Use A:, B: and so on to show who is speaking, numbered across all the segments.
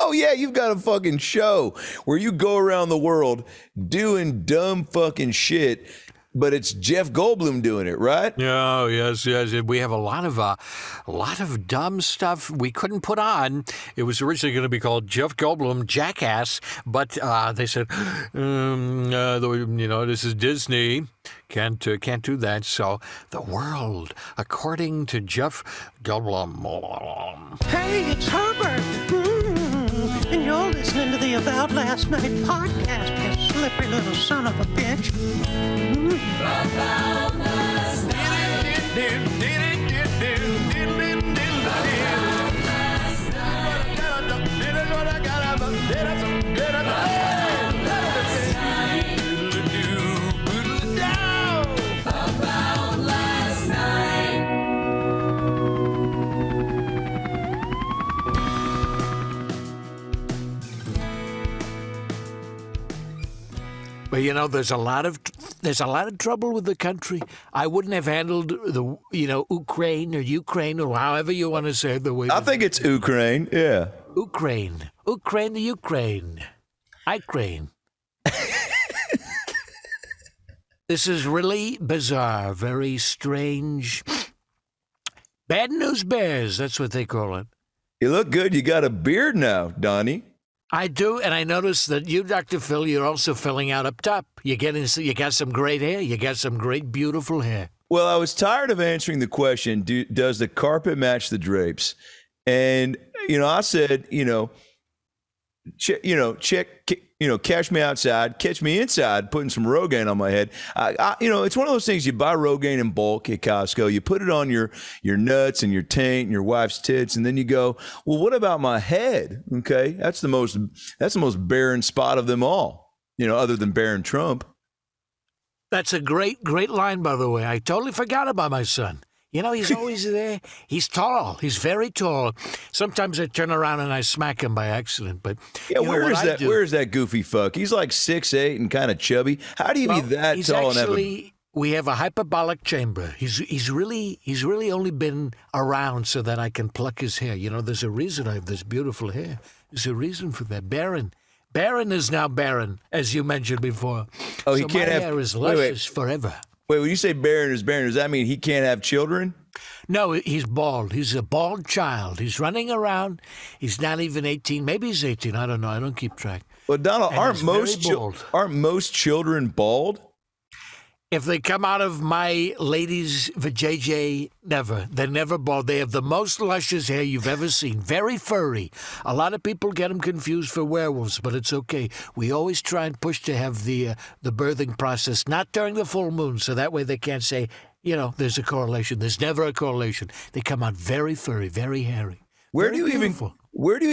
A: Oh, yeah, you've got a fucking show where you go around the world doing dumb fucking shit, but it's Jeff Goldblum doing it, right?
B: Oh, yes. We have a lot of dumb stuff we couldn't put on. It was originally going to be called Jeff Goldblum Jackass, but they said, this is Disney. Can't do that. So the world, according to Jeff Goldblum.
C: Hey, it's Herbert. And you're listening to the About Last Night podcast, you slippery little son of a bitch.
D: About last
B: But there's a lot of trouble with the country. I wouldn't have handled the Ukraine or however you want to say it. The way
A: I think it's Ukraine. Yeah,
B: Ukraine, the Ukraine. This is really bizarre, very strange. Bad news bears. That's what they call it.
A: You look good. You got a beard now, Donnie.
B: I do, and I noticed that you, Dr. Phil, you're also filling out up top. You got some great hair. You got some great, beautiful hair.
A: Well, I was tired of answering the question, does the carpet match the drapes? And, I said, catch me outside, catch me inside, putting some Rogaine on my head. It's one of those things, you buy Rogaine in bulk at Costco, you put it on your nuts and your taint and your wife's tits, and then you go, well, what about my head? Okay, that's the most barren spot of them all, other than Barron Trump.
B: That's a great line, by the way. I totally forgot about my son. He's always there. He's tall. He's very tall. Sometimes I turn around and I smack him by accident. But
A: yeah, where is that goofy fuck? He's like 6'8" and kind of chubby. How do you be that tall and have
B: we have a hyperbolic chamber. He's really only been around so that I can pluck his hair. There's a reason I have this beautiful hair. There's a reason for that. Barron is now barren, as you mentioned before.
A: Oh,
B: so
A: he can't
B: my
A: have
B: hair is luscious forever.
A: Wait, when you say barren is barren, does that mean he can't have children?
B: No, he's bald. He's a bald child. He's running around. He's not even 18. Maybe he's 18. I don't know. I don't keep track.
A: Well, Donald, aren't most children bald?
B: If they come out of my lady's vajayjay, never. They're never bald. They have the most luscious hair you've ever seen. Very furry. A lot of people get them confused for werewolves, but it's okay. We always try and push to have the birthing process not during the full moon, so that way they can't say, there's a correlation. There's never a correlation. They come out very furry, very hairy.
A: Where do you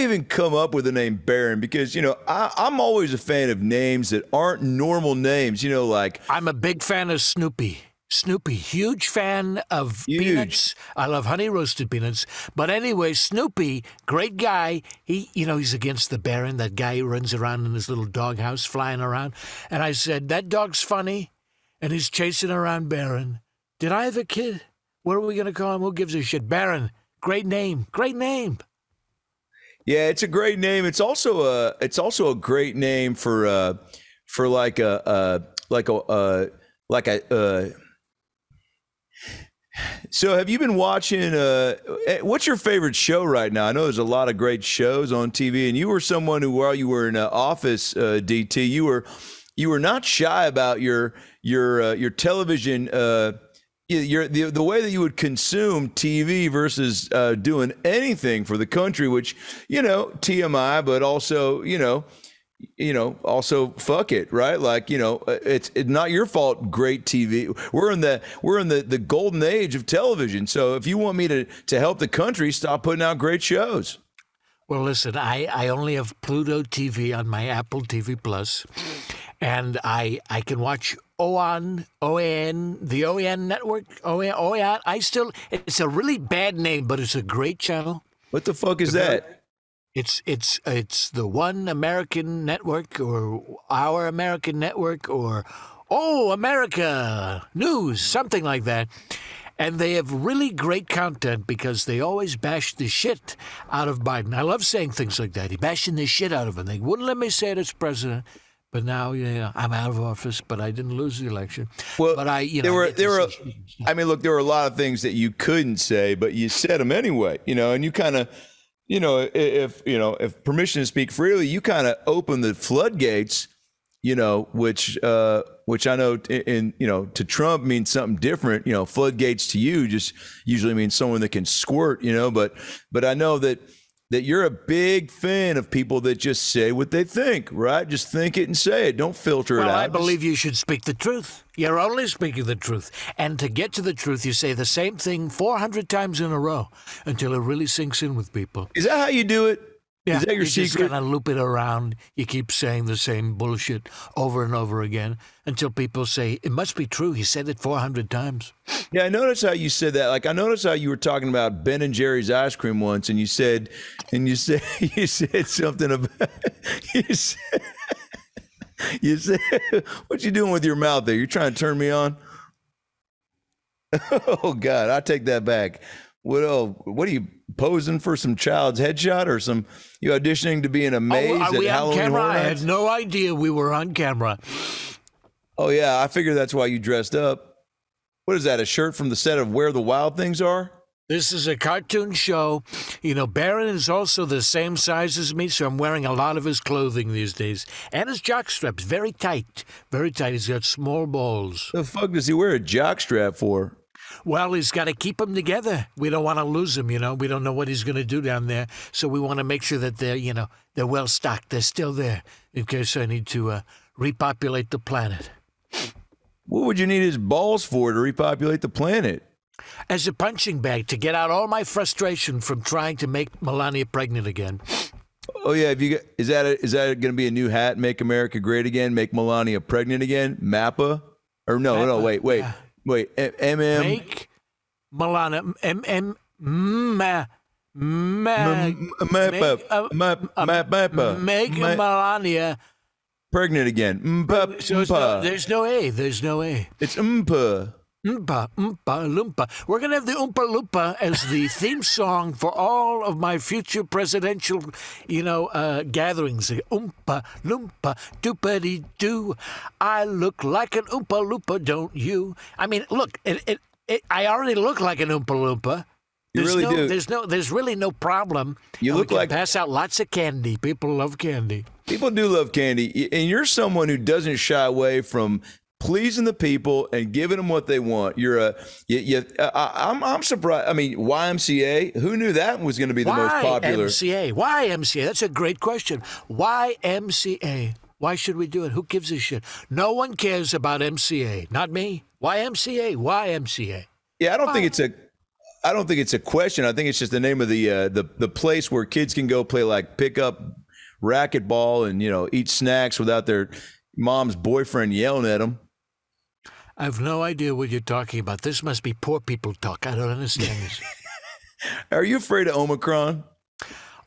A: even come up with the name Barron? Because, I'm always a fan of names that aren't normal names, like...
B: I'm a big fan of Snoopy. Huge fan of peanuts. I love honey roasted peanuts. But anyway, Snoopy, great guy. He's against the Baron, that guy who runs around in his little doghouse flying around. And I said, that dog's funny, and he's chasing around Baron. Did I have a kid? What are we going to call him? Who gives a shit? Baron. Great name.
A: Yeah, it's a great name. It's also a great name for like a. So have you been watching? What's your favorite show right now? I know there's a lot of great shows on TV, and you were someone who, while you were in Office, DT, you were not shy about your television. The way that you would consume TV versus doing anything for the country, which, TMI, but also, also fuck it, right? Like, it's not your fault. Great TV. We're in the golden age of television. So if you want me to help the country, stop putting out great shows.
B: Well, listen, I only have Pluto TV on my Apple TV Plus, and I can watch OAN, the OAN network, OAN. It's a really bad name, but it's a great channel.
A: What the fuck is that?
B: It's the One American Network, or Our American Network, or Oh America News, something like that. And they have really great content because they always bash the shit out of Biden. I love saying things like that. He bashing the shit out of him. They wouldn't let me say it as president. But now, I'm out of office, but I didn't lose the election.
A: Well,
B: but I
A: mean, look, there were a lot of things that you couldn't say, but you said them anyway, and you kind of, if permission to speak freely, you kind of open the floodgates, which I know to Trump means something different. Floodgates to you just usually means someone that can squirt, but I know that you're a big fan of people that just say what they think, right? Just think it and say it. Don't filter it out.
B: Well, I believe you should speak the truth. You're only speaking the truth. And to get to the truth, you say the same thing 400 times in a row until it really sinks in with people.
A: Is that how you do it?
B: Yeah,
A: is that your secret?
B: You just kind of loop it around. You keep saying the same bullshit over and over again until people say, it must be true. He said it 400 times.
A: Yeah, I noticed how you said that. Like, I noticed how you were talking about Ben and Jerry's ice cream once, and you said something about, you said, what you doing with your mouth there? You trying to turn me on? Oh, God, I take that back. What are you posing for, some child's headshot or you auditioning to be in a maze
B: are we
A: at
B: on
A: Halloween
B: camera?
A: Horror
B: I
A: Nights?
B: had no idea we were on camera.
A: Oh, yeah, I figured that's why you dressed up. What is that, a shirt from the set of Where the Wild Things Are?
B: This is a cartoon show. Barron is also the same size as me, so I'm wearing a lot of his clothing these days. And his jockstrap's very tight. Very tight. He's got small balls.
A: The fuck does he wear a jockstrap for?
B: Well, he's got to keep them together. We don't want to lose him, We don't know what he's going to do down there. So we want to make sure that they're well stocked. They're still there in case I need to repopulate the planet.
A: What would you need his balls for to repopulate the planet?
B: As a punching bag to get out all my frustration from trying to make Melania pregnant again.
A: Oh, yeah. Is that going to be a new hat? Make America Great Again? Make Melania pregnant again? MAPA? Or no, wait.
B: Yeah.
A: Wait,
B: Make Melania make Melania
A: pregnant again.
B: So there's no A.
A: It's Oompa.
B: Oompa Loompa. We're going to have the Oompa Loompa as the theme song for all of my future presidential, gatherings. Oompa Loompa, doopity-doo. I look like an Oompa Loompa, don't you? I mean, look, I already look like an Oompa Loompa.
A: You really do.
B: There's really no problem.
A: You look like
B: pass out lots of candy. People love candy.
A: People do love candy, and you're someone who doesn't shy away from pleasing the people and giving them what they want. I'm surprised. I mean, YMCA. Who knew that was going to be the most popular?
B: YMCA. That's a great question. YMCA. Why should we do it? Who gives a shit? No one cares about MCA. Not me. YMCA.
A: Yeah, I don't think it's a question. I think it's just the name of the place where kids can go play like pickup racquetball and eat snacks without their mom's boyfriend yelling at them.
B: I have no idea what you're talking about. This must be poor people talk. I don't understand this.
A: Are you afraid of Omicron?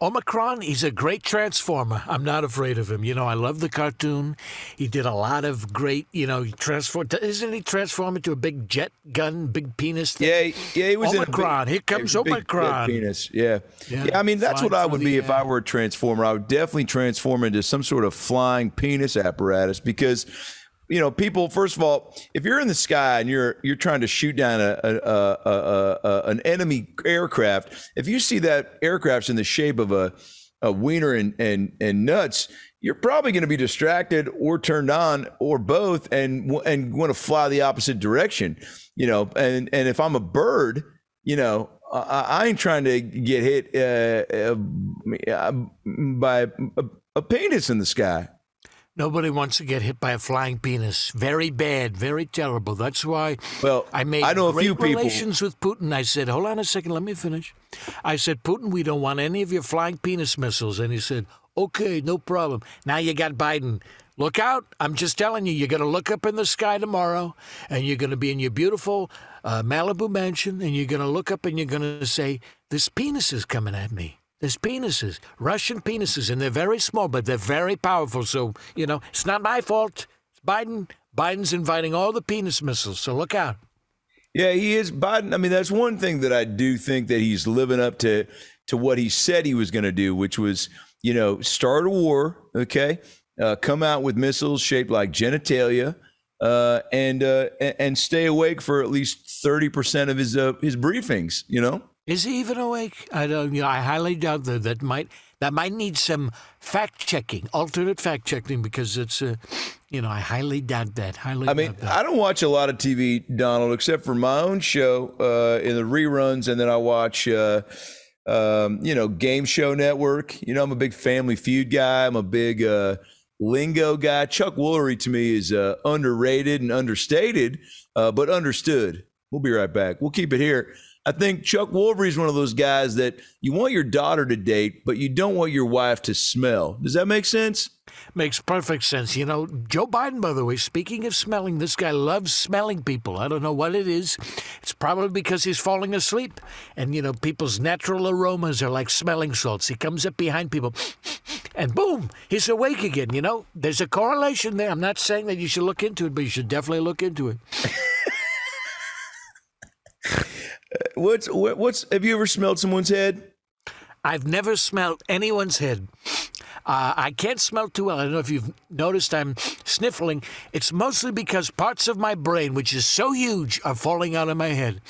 B: Omicron, he's a great transformer. I'm not afraid of him. I love the cartoon. He did a lot of great, isn't he transform into a big jet gun, big penis thing?
A: Yeah, he was
B: Omicron. Here comes Omicron.
A: Big penis. Yeah. I mean, that's what I would be if I were a transformer. I would definitely transform into some sort of flying penis apparatus because people, first of all, if you're in the sky and you're trying to shoot down an enemy aircraft, if you see that aircraft's in the shape of a wiener and nuts, you're probably going to be distracted or turned on or both and want to fly the opposite direction. And if I'm a bird, I ain't trying to get hit by a penis in the sky.
B: Nobody wants to get hit by a flying penis. Very bad, very terrible. That's why I made great relations with Putin. I said, hold on a second, let me finish. I said, Putin, we don't want any of your flying penis missiles. And he said, okay, no problem. Now you got Biden. Look out. I'm just telling you, you're going to look up in the sky tomorrow, and you're going to be in your beautiful Malibu mansion, and you're going to look up and you're going to say, this penis is coming at me. There's penises, Russian penises, and they're very small, but they're very powerful. So, it's not my fault. It's Biden. Biden's inviting all the penis missiles, so look out.
A: Yeah, he is. Biden, I mean, that's one thing that I do think that he's living up to what he said he was going to do, which was, start a war, okay, come out with missiles shaped like genitalia, and stay awake for at least 30% of his briefings.
B: Is he even awake? I don't. I highly doubt that might need some fact checking, alternate fact checking, because it's I highly doubt that. Doubt that.
A: I don't watch a lot of TV, Donald, except for my own show in the reruns, and then I watch Game Show Network. I'm a big Family Feud guy. I'm a big lingo guy. Chuck Woolery to me is underrated and understated, but understood. We'll be right back. We'll keep it here. I think Chuck Woolery is one of those guys that you want your daughter to date, but you don't want your wife to smell. Does that make sense?
B: Makes perfect sense. Joe Biden, by the way, speaking of smelling, this guy loves smelling people. I don't know what it is. It's probably because he's falling asleep. And, people's natural aromas are like smelling salts. He comes up behind people and boom, he's awake again. There's a correlation there. I'm not saying that you should look into it, but you should definitely look into it.
A: Have you ever smelled someone's head?
B: I've never smelled anyone's head. I can't smell too well. I don't know if you've noticed I'm sniffling. It's mostly because parts of my brain, which is so huge, are falling out of my head.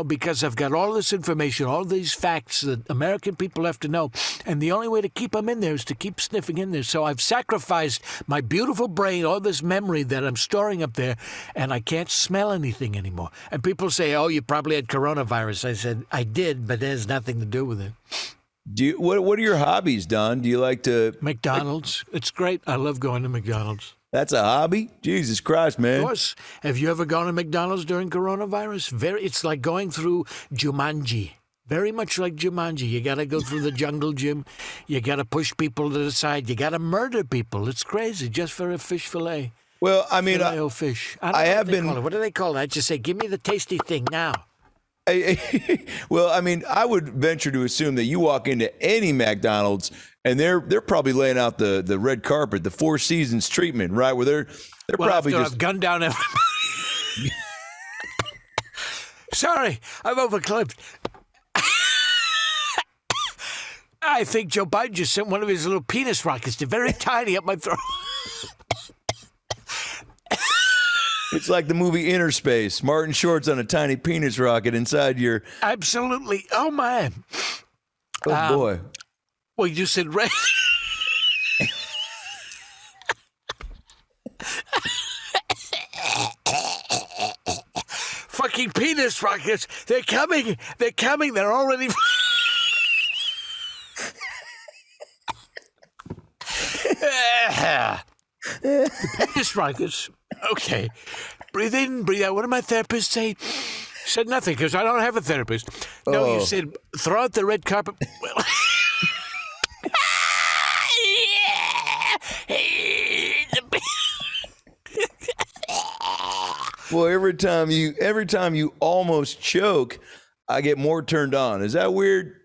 B: Because I've got all this information, all these facts that American people have to know. And the only way to keep them in there is to keep sniffing in there. So I've sacrificed my beautiful brain, all this memory that I'm storing up there, and I can't smell anything anymore. And people say, oh, you probably had coronavirus. I said, I did, but it has nothing to do with it.
A: What are your hobbies, Don? Do you like to
B: McDonald's? It's great. I love going to McDonald's.
A: That's a hobby? Jesus Christ, man.
B: Of course. Have you ever gone to McDonald's during coronavirus? It's like going through Jumanji. Very much like Jumanji. You got to go through the jungle gym. You got to push people to the side. You got to murder people. It's crazy just for a fish fillet.
A: Well, I mean,
B: fish.
A: I have been.
B: What do they call it? I just say, give me the tasty thing now.
A: Well, I mean, I would venture to assume that you walk into any McDonald's and they're probably laying out the red carpet, the Four Seasons treatment, right? Where they're probably
B: I've gunned down everybody. Sorry, I've overclipped. I think Joe Biden just sent one of his little penis rockets. They're very tiny up my throat.
A: It's like the movie Inner Space. Martin Short's on a tiny penis rocket inside your...
B: Absolutely. Oh, man.
A: Oh, boy.
B: Well, you said red. Fucking penis rockets. They're coming. They're coming. They're already... The penis rockets. Okay. Breathe in, breathe out. What did my therapist say? Said nothing because I don't have a therapist. No, you said throw out the red carpet.
A: Well, every time you almost choke, I get more turned on. Is that weird?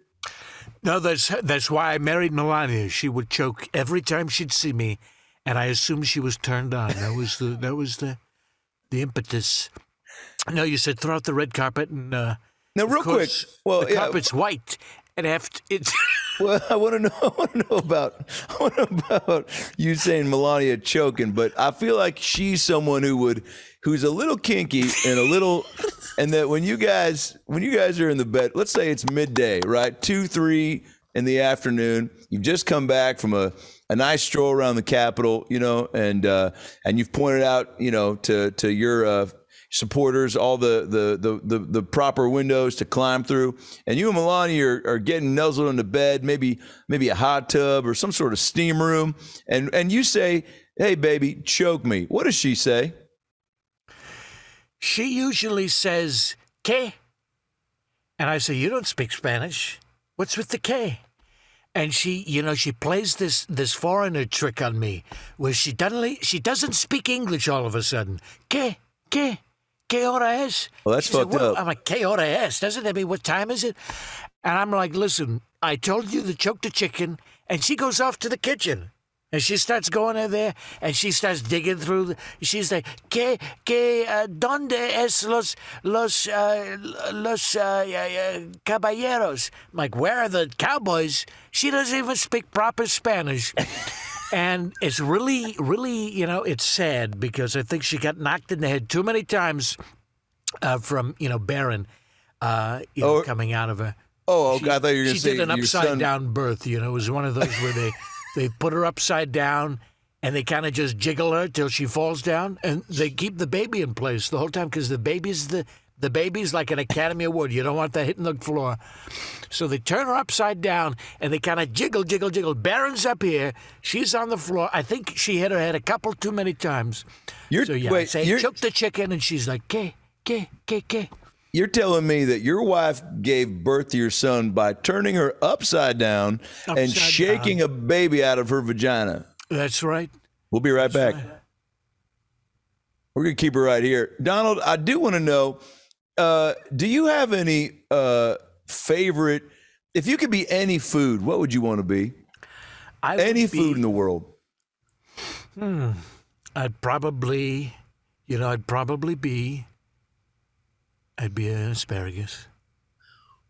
B: No, that's why I married Melania. She would choke every time she'd see me, and I assumed she was turned on. That was the impetus. No, you said throw out the red carpet, and
A: now real quick. Well,
B: the carpet's white, and it's.
A: Well, I want to know about you saying Melania choking, but I feel like she's someone who's a little kinky and a little, and that when you guys are in the bed, let's say it's midday, right, 2-3 in the afternoon, you've just come back from a nice stroll around the Capitol, and you've pointed out, to your supporters all the proper windows to climb through, and you and Melania are getting nuzzled into bed, maybe a hot tub or some sort of steam room, and you say, "Hey, baby, choke me." What does she say?
B: She usually says, "¿Qué?" And I say, "You don't speak Spanish. What's with the K?" And she plays this foreigner trick on me, where she doesn't speak English all of a sudden. ¿Qué? ¿Qué? ¿Qué hora es?
A: Well, that's fucked up.
B: I'm like, ¿Qué hora es? Doesn't that mean what time is it? And I'm like, listen, I told you to choke the chicken, and she goes off to the kitchen. And she starts going in there, and she starts digging through. She's like, ¿Dónde es los caballeros? I'm like, where are the cowboys? She doesn't even speak proper Spanish. And it's really, really, it's sad because I think she got knocked in the head too many times from, Baron, coming out of her.
A: Oh, okay. I thought you were going to say
B: she did an upside-down birth. It was one of those where they put her upside down and they kind of just jiggle her till she falls down, and they keep the baby in place the whole time because the baby's like an Academy Award. You don't want that hitting the floor. So they turn her upside down and they kind of jiggle. Baron's up here. She's on the floor. I think she hit her head a couple too many times. Choke the chicken, and she's like, ¿Qué?
A: You're telling me that your wife gave birth to your son by turning her upside down and shaking a baby out of her vagina.
B: That's right.
A: We'll be right back. Right. We're going to keep her right here. Donald, I do want to know, do you have any favorite, if you could be any food, what would you want to be? Any food in the world.
B: I'd probably be an asparagus.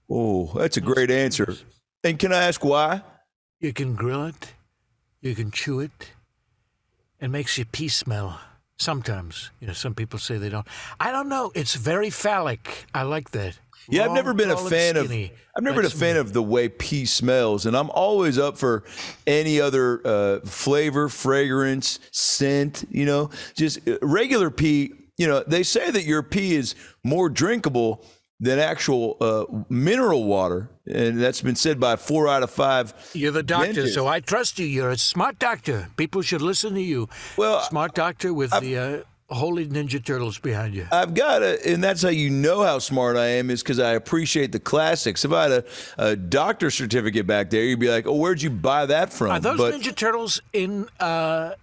A: Oh, that's a great answer. And can I ask why?
B: You can grill it. You can chew it. It makes your pee smell. Sometimes. Some people say they don't. I don't know. It's very phallic. I like that.
A: Yeah, I've never been a fan of the way pee smells, and I'm always up for any other flavor, fragrance, scent, just regular pee. They say that your pee is more drinkable than actual mineral water, and that's been said by 4 out of 5.
B: You're the doctor, dentists. So I trust you. You're a smart doctor. People should listen to you. Well, smart doctor with the Holy Ninja Turtles behind you.
A: I've got and that's how you know how smart I am, is because I appreciate the classics. If I had a doctor's certificate back there, you'd be like, oh, where'd you buy that from?
B: Are those Ninja Turtles in,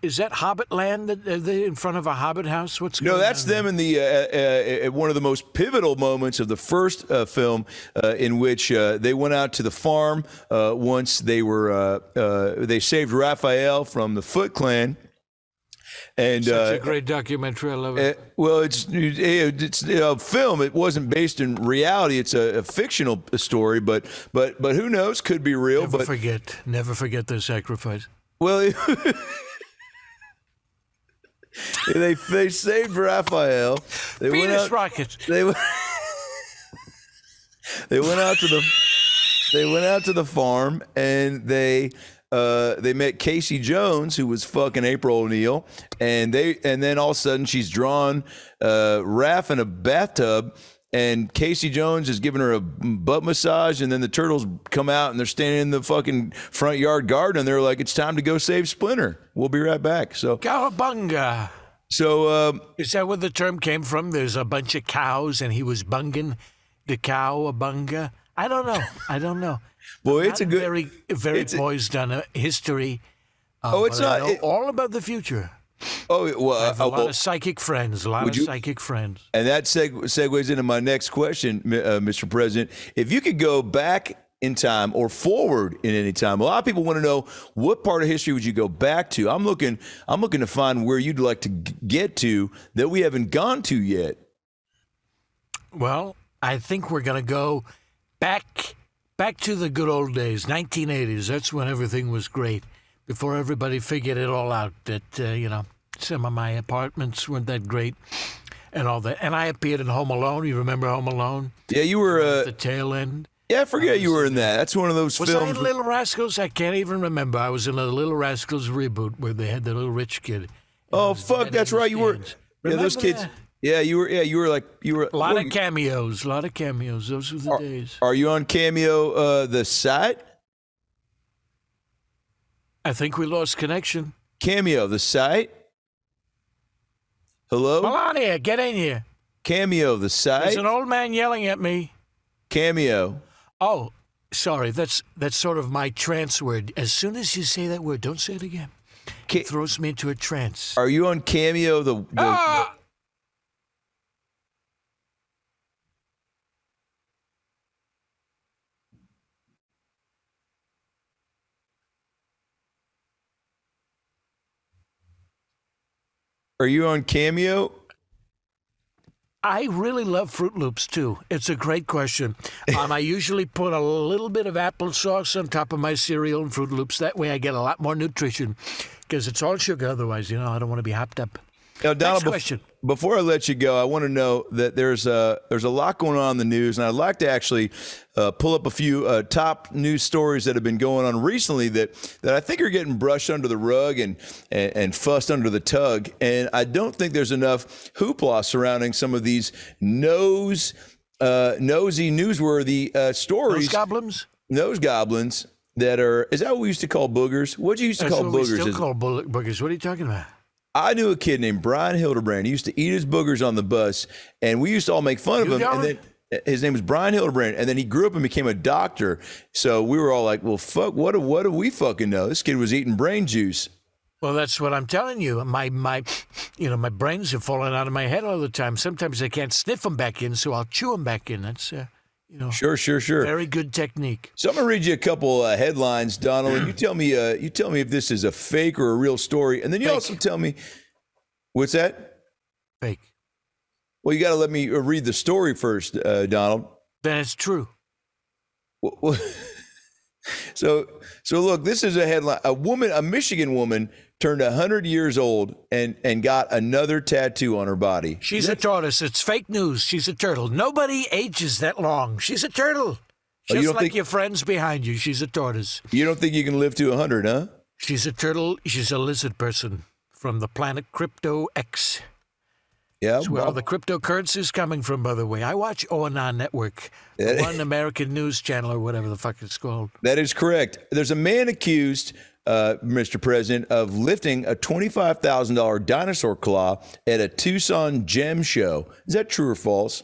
B: is that Hobbit land? Are they in front of a Hobbit house? What's going on?
A: No, that's them in the one of the most pivotal moments of the first film in which they went out to the farm once they saved Raphael from the Foot Clan. And
B: such a great documentary. I love it.
A: Well, it's a film. It wasn't based in reality. It's a fictional story, but who knows? Could be real.
B: Never forget their sacrifice.
A: Well, they saved Raphael. They
B: Venus
A: went out,
B: rockets.
A: They went out to the farm, and they met Casey Jones, who was fucking April O'Neil, and then all of a sudden she's drawn Raph in a bathtub, and Casey Jones is giving her a butt massage, and then the turtles come out and they're standing in the fucking front yard garden, and they're like, "It's time to go save Splinter." We'll be right back. So
B: Cowabunga.
A: So
B: is that where the term came from? There's a bunch of cows, and he was bunging the cowabunga. I don't know.
A: Boy, it's a good,
B: very poised on a history.
A: It's not
B: all about the future.
A: Oh well,
B: I have a lot of psychic friends. Psychic friends.
A: And that segues into my next question, Mr. President. If you could go back in time or forward in any time, a lot of people want to know, what part of history would you go back to? I'm looking to find where you'd like to get to that we haven't gone to yet.
B: Well, I think we're going to go back to the good old days, 1980s. That's when everything was great. Before everybody figured it all out, that, some of my apartments weren't that great and all that. And I appeared in Home Alone. You remember Home Alone?
A: Yeah, you were
B: at the tail end.
A: Yeah, I forget you were in that. That's one of those films.
B: Was I in Little Rascals? I can't even remember. I was in a Little Rascals reboot where they had the little rich kid.
A: Oh, fuck, that's right. You were.
B: Remember
A: those kids.
B: That?
A: Yeah, you were
B: a lot of cameos. Those were the days.
A: Are you on Cameo the site?
B: I think we lost connection.
A: Cameo the site? Hello?
B: Melania, get in here.
A: Cameo the site?
B: There's an old man yelling at me.
A: Cameo.
B: Oh, sorry. That's sort of my trance word. As soon as you say that word, don't say it again. It throws me into a trance.
A: Are you on Cameo the Are you on Cameo?
B: I really love Fruit Loops, too. It's a great question. I usually put a little bit of applesauce on top of my cereal and Fruit Loops. That way I get a lot more nutrition because it's all sugar. Otherwise, I don't want to be hopped up.
A: Now, Donald,
B: Next question.
A: Before I let you go, I want to know that there's a lot going on in the news, and I'd like to actually pull up a few top news stories that have been going on recently that I think are getting brushed under the rug and fussed under the tug. And I don't think there's enough hoopla surrounding some of these nosy, newsworthy stories. Nose goblins that are. Is that what we used to call boogers? What did you used to call boogers?
B: We still call boogers. What are you talking about?
A: I knew a kid named Brian Hildebrand. He used to eat his boogers on the bus, and we used to all make fun of him. And then his name was Brian Hildebrand, and then he grew up and became a doctor. So we were all like, "Well, fuck, what do we fucking know? This kid was eating brain juice."
B: Well, that's what I'm telling you. My brains are falling out of my head all the time. Sometimes I can't sniff them back in, so I'll chew them back in. That's
A: Sure.
B: Very good technique.
A: So I'm gonna read you a couple headlines, Donald, and you tell me if this is a fake or a real story, and then you also tell me what's that?
B: Fake.
A: Well, you got to let me read the story first, Donald.
B: Then it's true.
A: So look, this is a headline. A Michigan woman turned 100 years old and got another tattoo on her body.
B: She's a tortoise. It's fake news. She's a turtle. Nobody ages that long. She's a turtle. Just like your friends behind you. She's a tortoise.
A: You don't think you can live to 100, huh?
B: She's a turtle. She's a lizard person from the planet Crypto X.
A: Yeah,
B: that's where all the cryptocurrency is coming from, by the way. I watch OAnon Network, the One American News Channel, or whatever the fuck it's called.
A: That is correct. There's a man accused, Mr. President, of lifting a $25,000 dinosaur claw at a Tucson gem show. Is that true or false?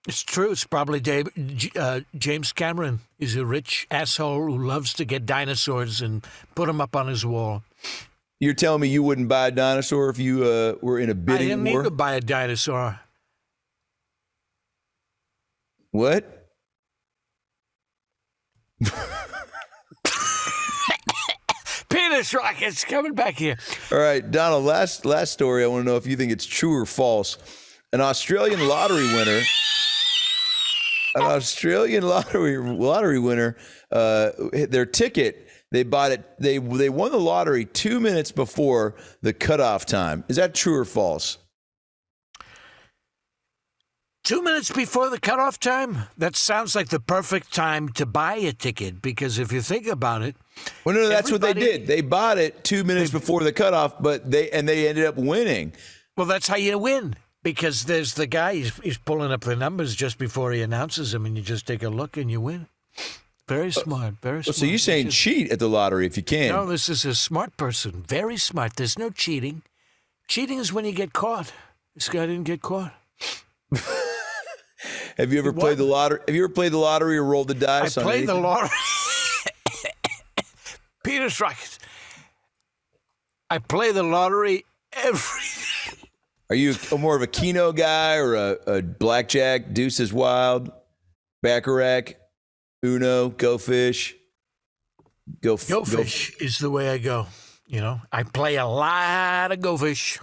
B: It's true. It's probably James Cameron. He's a rich asshole who loves to get dinosaurs and put them up on his wall.
A: You're telling me you wouldn't buy a dinosaur if you were in a bidding war?
B: I didn't need to buy a dinosaur.
A: What?
B: Penis rockets coming back here.
A: All right, Donald, last story. I want to know if you think it's true or false. An Australian lottery winner... their ticket... They bought it. They won the lottery 2 minutes before the cutoff time. Is that true or false?
B: 2 minutes before the cutoff time? That sounds like the perfect time to buy a ticket, because if you think about it...
A: Well, no, that's what they did. They bought it 2 minutes before the cutoff, but they ended up winning.
B: Well, that's how you win, because there's the guy, he's pulling up the numbers just before he announces them, and you just take a look and you win. Very smart, very smart.
A: So you're saying cheat at the lottery if you can?
B: No, this is a smart person. Very smart. There's no cheating. Cheating is when you get caught. This guy didn't get caught.
A: Have you ever played the lottery? Have you ever played the lottery or rolled the dice?
B: I played the lottery. Peter's right. I play the lottery every.
A: Are you more of a Keno guy or a blackjack, deuces wild, baccarat? Uno, Go Fish. Go
B: Fish is the way I go. I play a lot of Go Fish.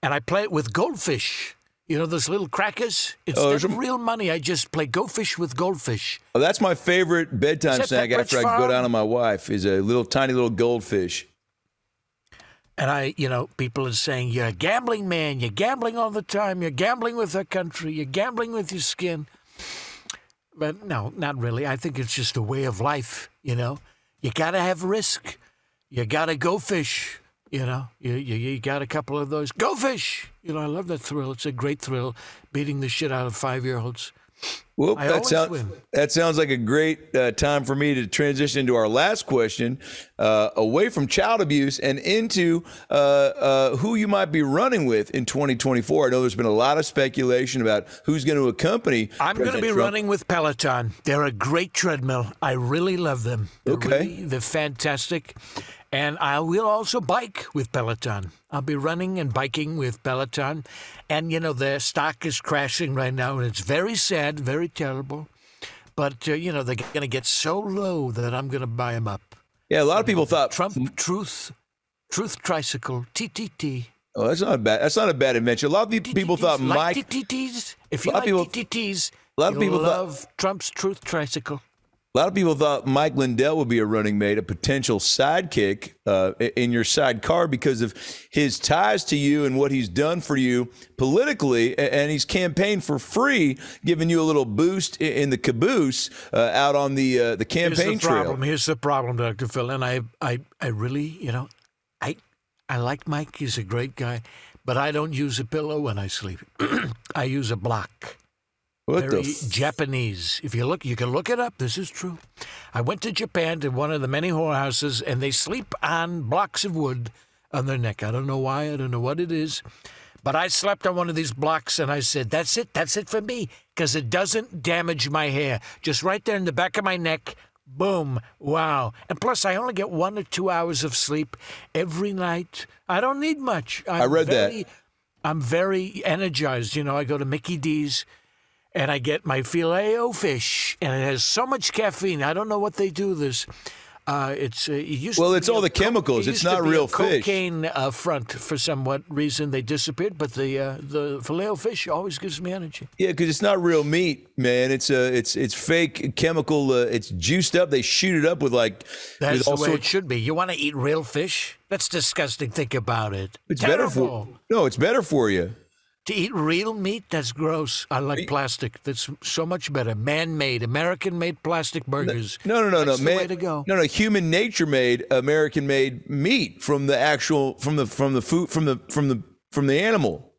B: And I play it with goldfish. Those little crackers? Instead of real money, I just play Go Fish with goldfish.
A: Oh, that's my favorite bedtime snack after I go down on my wife is a tiny little goldfish.
B: And people are saying, you're a gambling man. You're gambling all the time. You're gambling with our country. You're gambling with your skin. But no, not really. I think it's just a way of life, You got to have risk. You got to go fish, You got a couple of those. Go fish! I love that thrill. It's a great thrill, beating the shit out of 5-year-olds.
A: Well, that sounds like a great time for me to transition into our last question, away from child abuse and into who you might be running with in 2024. I know there's been a lot of speculation about who's going to accompany.
B: I'm going to be running with Peloton. They're a great treadmill. I really love them. They're fantastic. And I will also bike with Peloton. I'll be running and biking with Peloton. And, their stock is crashing right now, and it's very sad, very terrible. But, they're going to get so low that I'm going to buy them up.
A: Yeah, a lot of people thought
B: Trump Truth Truth Tricycle, TTT.
A: Oh, that's not bad. That's not a bad invention. A lot of people thought
B: like
A: Mike.
B: TTTs. If you
A: a lot
B: like
A: of people-
B: TTTs,
A: a lot of
B: you'll
A: people thought-
B: love Trump's Truth Tricycle.
A: A lot of people thought Mike Lindell would be a running mate, a potential sidekick in your sidecar because of his ties to you and what he's done for you politically. And he's campaigned for free, giving you a little boost in the caboose out on the campaign trail.
B: Here's the problem, Dr. Phil. And I really, I like Mike. He's a great guy. But I don't use a pillow when I sleep. I use a block.
A: What
B: Very
A: the
B: Japanese. If you look, you can look it up. This is true. I went to Japan to one of the many whorehouses, and they sleep on blocks of wood on their neck. I don't know why. I don't know what it is. But I slept on one of these blocks, and I said, that's it. That's it for me, because it doesn't damage my hair. Just right there in the back of my neck. Boom. Wow. And plus, I only get 1 or 2 hours of sleep every night. I don't need much.
A: I read that.
B: I'm very energized. I go to Mickey D's. And I get my Filet-O-Fish, and it has so much caffeine. I don't know what they do this. It's
A: all the chemicals. It's not real fish.
B: Cocaine front for somewhat reason they disappeared, but the Filet-O-Fish always gives me energy.
A: Yeah, because it's not real meat, man. It's fake chemical. It's juiced up. They shoot it up with
B: That's
A: with all
B: the way
A: sorts.
B: it should be. You want to eat real fish? That's disgusting. Think about it.
A: It's
B: Terrible.
A: it's better for you.
B: To eat real meat, that's gross. I like plastic. That's so much better. Man-made, American-made plastic burgers.
A: No.
B: That's the way to go.
A: No. Human nature made, American made meat from the animal.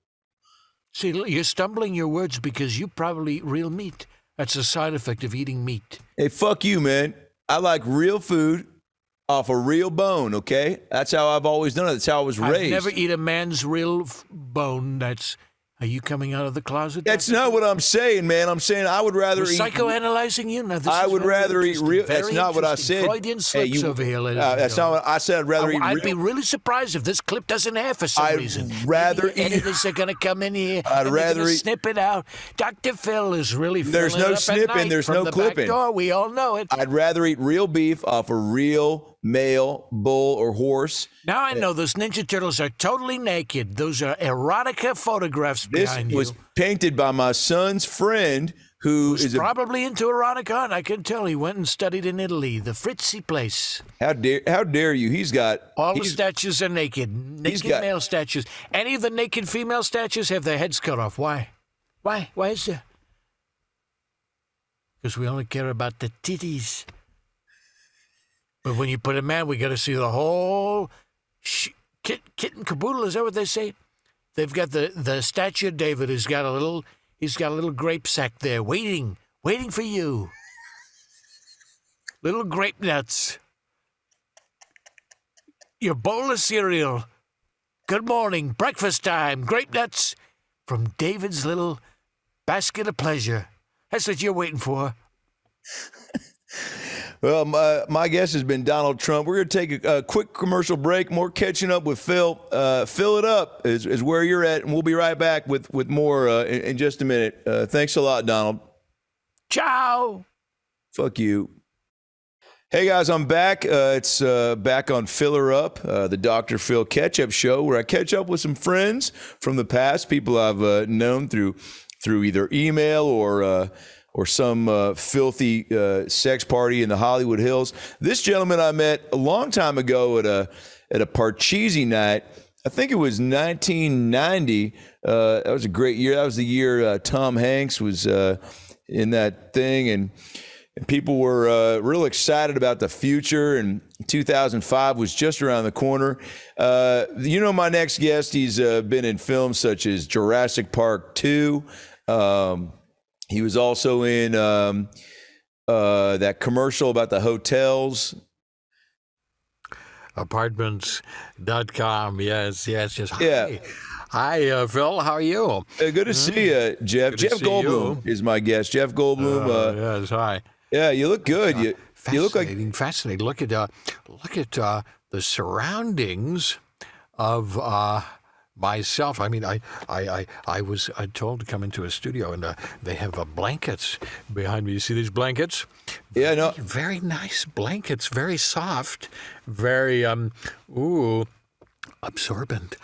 B: See, you're stumbling your words because you probably eat real meat. That's a side effect of eating meat.
A: Hey, fuck you, man. I like real food off a real bone. Okay, that's how I've always done it. That's how I was raised.
B: I've never eat a man's real bone. Are you coming out of the closet?
A: That's not what I'm saying, man. I'm saying I would rather eat.
B: Psychoanalyzing you? Now,
A: I would rather eat real. That's not what I said.
B: Freudian slips over here, ladies and
A: that's not what I said. I'd rather eat real.
B: I'd be really surprised if this clip doesn't air for some reason.
A: Rather
B: Maybe
A: eat.
B: editors are going to come in here.
A: I'd
B: and they're
A: rather
B: gonna
A: eat.
B: snip it out. Dr. Phil is really.
A: There's
B: filling
A: no
B: it up at
A: snipping,
B: night
A: there's
B: from
A: no
B: the
A: clipping.
B: Back door. We all know it.
A: I'd rather eat real beef off a real male bull or horse.
B: Now I know those Ninja Turtles are totally naked. Those are erotica photographs
A: This
B: behind you.
A: was painted by my son's friend, who is
B: Probably into erotica, and I can tell he went and studied in Italy, the Fritzi place.
A: How dare you? He's got
B: All the statues are naked. Naked
A: got-
B: male statues. Any of the naked female statues have their heads cut off. Why? Why is that? Because we only care about the titties. But when you put a man, we got to see the whole kit and caboodle. Is that what they say? They've got the statue of David. He's got a little grape sack there, waiting for you. Little grape nuts. Your bowl of cereal. Good morning, breakfast time. Grape nuts from David's little basket of pleasure. That's what you're waiting for.
A: Well, my guest has been Donald Trump. We're going to take a quick commercial break. More catching up with Phil. Fill it up is where you're at, and we'll be right back with more in just a minute. Thanks a lot, Donald.
B: Ciao.
A: Fuck you. Hey, guys, I'm back. It's back on Filler Up, the Dr. Phil catch-up show, where I catch up with some friends from the past, people I've known through either email or some filthy sex party in the Hollywood Hills. This gentleman I met a long time ago at a Parcheesi night. I think it was 1990. That was a great year. That was the year Tom Hanks was in that thing, and people were real excited about the future. And 2005 was just around the corner. My next guest, he's been in films such as Jurassic Park 2. He was also in that commercial about the hotels.
B: Apartments.com. Yes.
A: Yeah.
B: Hi, Phil. How are you?
A: Good to see you, Jeff.
B: Good to
A: Jeff
B: see
A: Goldblum is my guest. Jeff Goldblum.
B: Yes, hi.
A: Yeah, you look good. You look like
B: Fascinating. Look at the surroundings of myself. I mean, I was told to come into a studio, and they have blankets behind me. You see these blankets?
A: Yeah, no.
B: Very nice blankets, very soft, very Absorbent.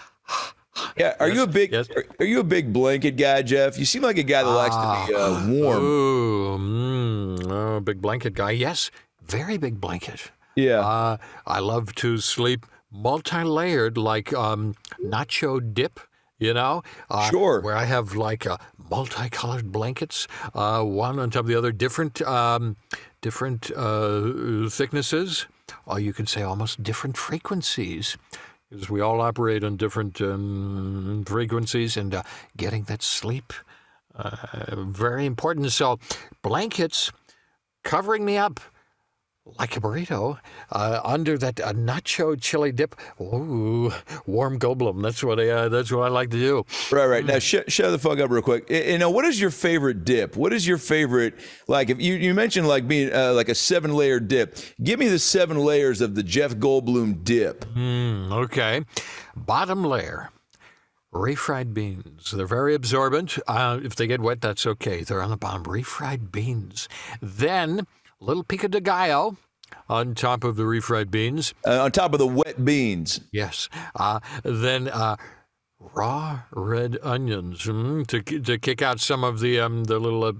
A: Yeah, are you a big
B: yes.
A: are you a big blanket guy, Jeff? You seem like a guy that likes to be warm.
B: Oh, big blanket guy. Yes, very big blanket.
A: Yeah.
B: I love to sleep multi-layered, like nacho dip. You know,
A: Sure.
B: Where I have like multicolored blankets, one on top of the other, different thicknesses, or you could say almost different frequencies, because we all operate on different frequencies, and getting that sleep very important. So, blankets covering me up like a burrito under that nacho chili dip. Ooh, warm Goldblum. That's what I like to do.
A: Right. Now, shut the fuck up real quick. What is your favorite dip? What is your favorite, like, if you mentioned like being like a 7-layer dip. Give me the 7 layers of the Jeff Goldblum dip.
B: Okay. Bottom layer, refried beans. They're very absorbent. If they get wet, that's okay. They're on the bottom. Refried beans. Then little pico de gallo on top of the refried beans.
A: On top of the wet beans.
B: Yes. Then raw red onions to kick out some of the little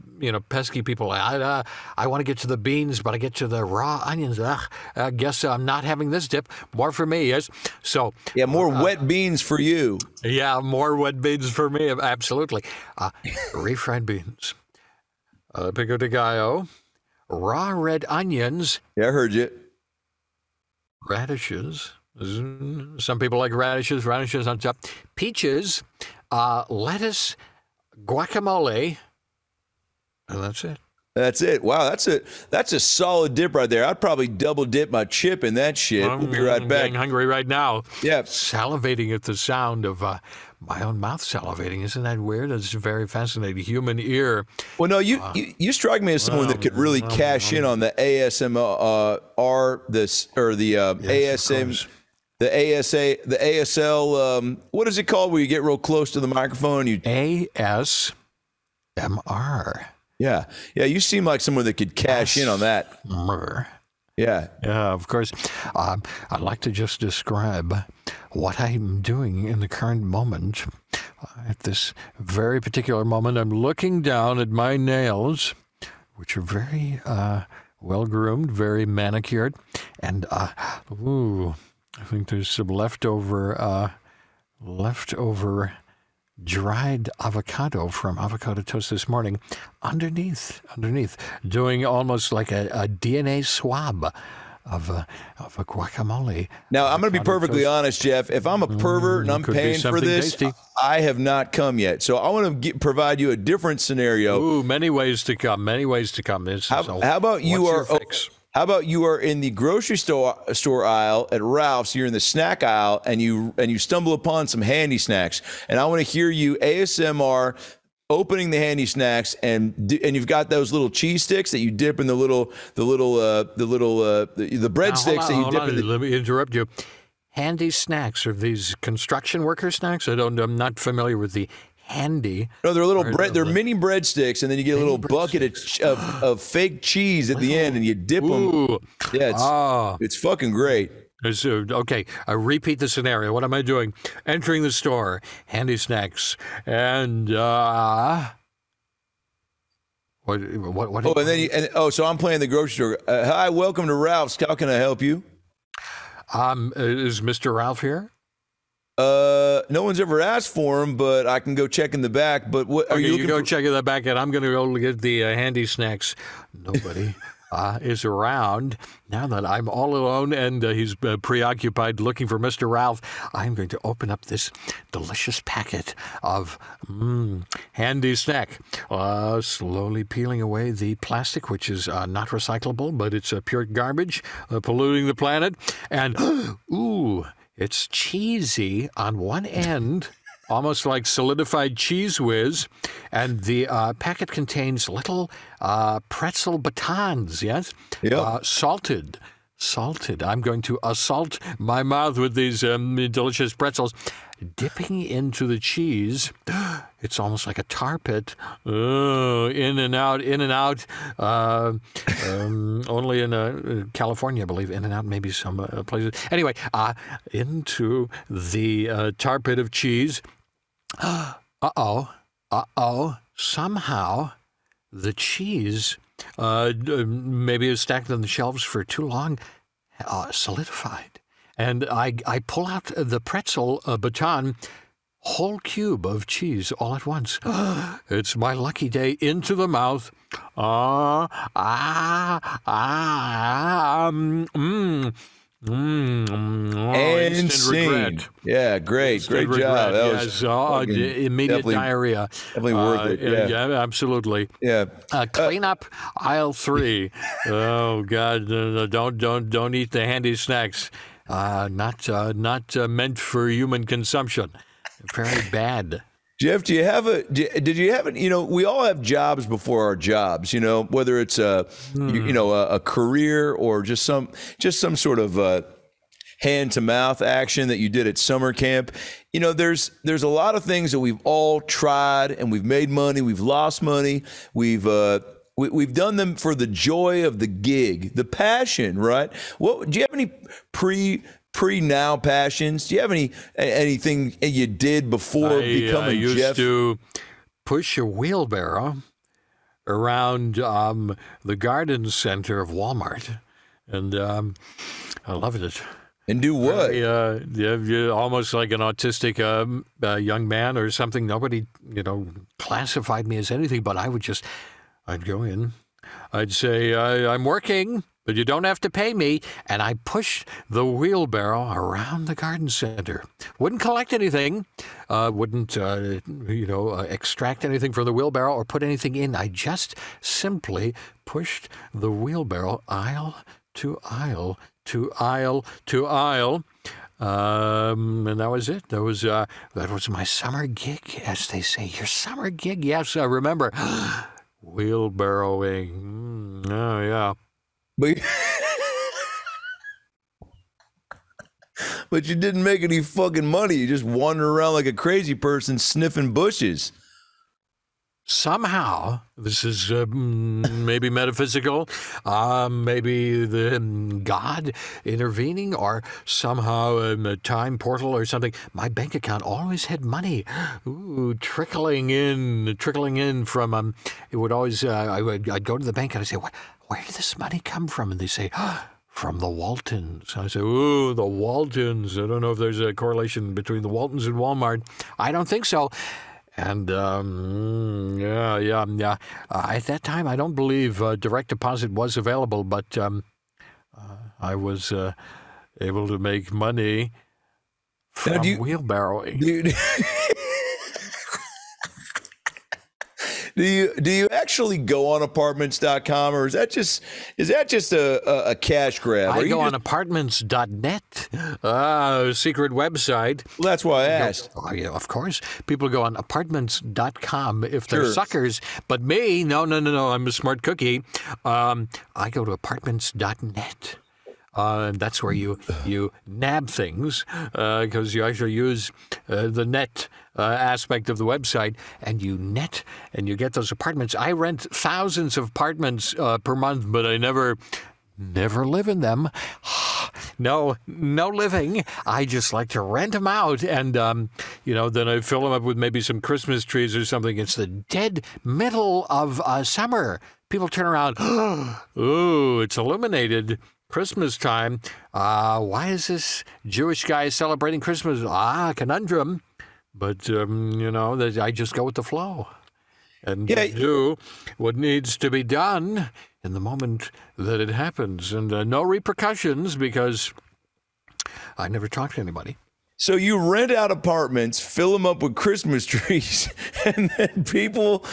B: pesky people. I want to get to the beans, but I get to the raw onions. I guess I'm not having this dip. More for me, yes. So
A: yeah, more wet beans for you.
B: Yeah, more wet beans for me. Absolutely. Refried beans, pico de gallo, raw red onions.
A: Yeah, I heard you.
B: Radishes. Some people like radishes on top. Peaches, lettuce, guacamole, and that's it.
A: That's it. Wow, that's a solid dip right there. I'd probably double dip my chip in that shit. We'll be right
B: I'm
A: back.
B: getting hungry right now.
A: Yeah.
B: Salivating at the sound of my own mouth salivating. Isn't that weird? It's very fascinating. Human ear.
A: Well, no, you strike me as someone that could really cash in on the ASMR, ASM. The ASL, what is it called where you get real close to the microphone?
B: ASMR.
A: Yeah, you seem like someone that could cash in on that. Yeah,
B: of course. I'd like to just describe what I'm doing in the current moment. At this very particular moment, I'm looking down at my nails, which are very well-groomed, very manicured, and I think there's some leftover dried avocado from Avocado Toast this morning underneath, doing almost like a DNA swab of a guacamole.
A: Now, I'm going to be perfectly honest, Jeff. If I'm a pervert and I'm paying for this, tasty. I have not come yet. So I want to provide you a different scenario.
B: Ooh, many ways to come.
A: How about you are... How about you are in the grocery store aisle at Ralph's, you're in the snack aisle, and you stumble upon some handy snacks, and I want to hear you ASMR opening the handy snacks, and you've got those little cheese sticks that you dip in the breadsticks that you dip in.
B: Let me interrupt you. Handy snacks are these construction worker snacks? I'm not familiar with the handy.
A: No, they're little they're mini breadsticks, and then you get a little bucket of fake cheese at the end, and you dip them. Yeah, it's fucking great.
B: Okay, I repeat the scenario. What am I doing? Entering the store, handy snacks, and what?
A: So I'm playing the grocery store. Hi, welcome to Ralph's. How can I help you?
B: Is Mr. Ralph here?
A: No one's ever asked for him, but I can go check in the back. But what are you looking
B: for? You go
A: check
B: in the back, and I'm going to go get the handy snacks. Nobody is around. Now that I'm all alone and he's preoccupied looking for Mr. Ralph, I'm going to open up this delicious packet of handy snack. Slowly peeling away the plastic, which is not recyclable, but it's pure garbage, polluting the planet. And, ooh, it's cheesy on one end, almost like solidified Cheese Whiz, and the packet contains little pretzel batons, yes?
A: Yeah.
B: Salted. I'm going to assault my mouth with these delicious pretzels. dipping into the cheese. It's almost like a tar pit. In and out, in and out. Only in California, I believe. In and out, maybe some places. Anyway, into the tar pit of cheese. Uh-oh. Somehow, the cheese, maybe it was stacked on the shelves for too long, solidified. And I pull out the pretzel baton, whole cube of cheese all at once. It's my lucky day. Into the mouth.
A: And scene. Yeah, great job. That was
B: immediate diarrhea.
A: Definitely worth it.
B: Yeah, absolutely.
A: Yeah.
B: Clean up aisle 3. Oh God, don't eat the handy snacks. Not meant for human consumption. Very bad.
A: Jeff, did you have we all have jobs before our jobs, whether it's a career or just some sort of hand to mouth action that you did at summer camp. There's a lot of things that we've all tried, and we've made money, we've lost money, we've done them for the joy of the gig, the passion, right? Do you have any pre-now passions? Do you have anything you did before becoming Jeff?
B: I used to push a wheelbarrow around the garden center of Walmart, and I loved it.
A: And do what?
B: You're almost like an autistic young man or something. Nobody, classified me as anything, but I'd go in. I'd say, I'm working, but you don't have to pay me. And I pushed the wheelbarrow around the garden center. Wouldn't collect anything, wouldn't, extract anything from the wheelbarrow or put anything in. I just simply pushed the wheelbarrow aisle to aisle to aisle to aisle. And that was it. That was my summer gig, as they say. Your summer gig? Yes, I remember. Wheelbarrowing. Oh, yeah.
A: But you didn't make any fucking money. You just wandered around like a crazy person sniffing bushes.
B: Somehow, this is maybe metaphysical, maybe the God intervening, or somehow a time portal or something. My bank account always had money, trickling in from. It would always. I'd go to the bank and I'd say, "Where did this money come from?" And they say, "From the Waltons." I say, "Ooh, the Waltons." I don't know if there's a correlation between the Waltons and Walmart. I don't think so. And, at that time, I don't believe direct deposit was available, but I was able to make money from wheelbarrowing.
A: Do you actually go on apartments.com, or is that just a cash grab?
B: I go on apartments.net, secret website.
A: Well, that's why I asked.
B: Oh, yeah, of course. People go on apartments.com if they're suckers. But me, no, I'm a smart cookie. I go to apartments.net. And that's where you nab things, because you actually use the net aspect of the website, and you net and you get those apartments. I rent thousands of apartments per month, but I never live in them. No living. I just like to rent them out, and then I fill them up with maybe some Christmas trees or something. It's the dead middle of summer. People turn around. Ooh, it's illuminated. Christmas time. Why is this Jewish guy celebrating Christmas? Conundrum. But, I just go with the flow and do what needs to be done in the moment that it happens. And no repercussions, because I never talk to anybody.
A: So you rent out apartments, fill them up with Christmas trees, and then people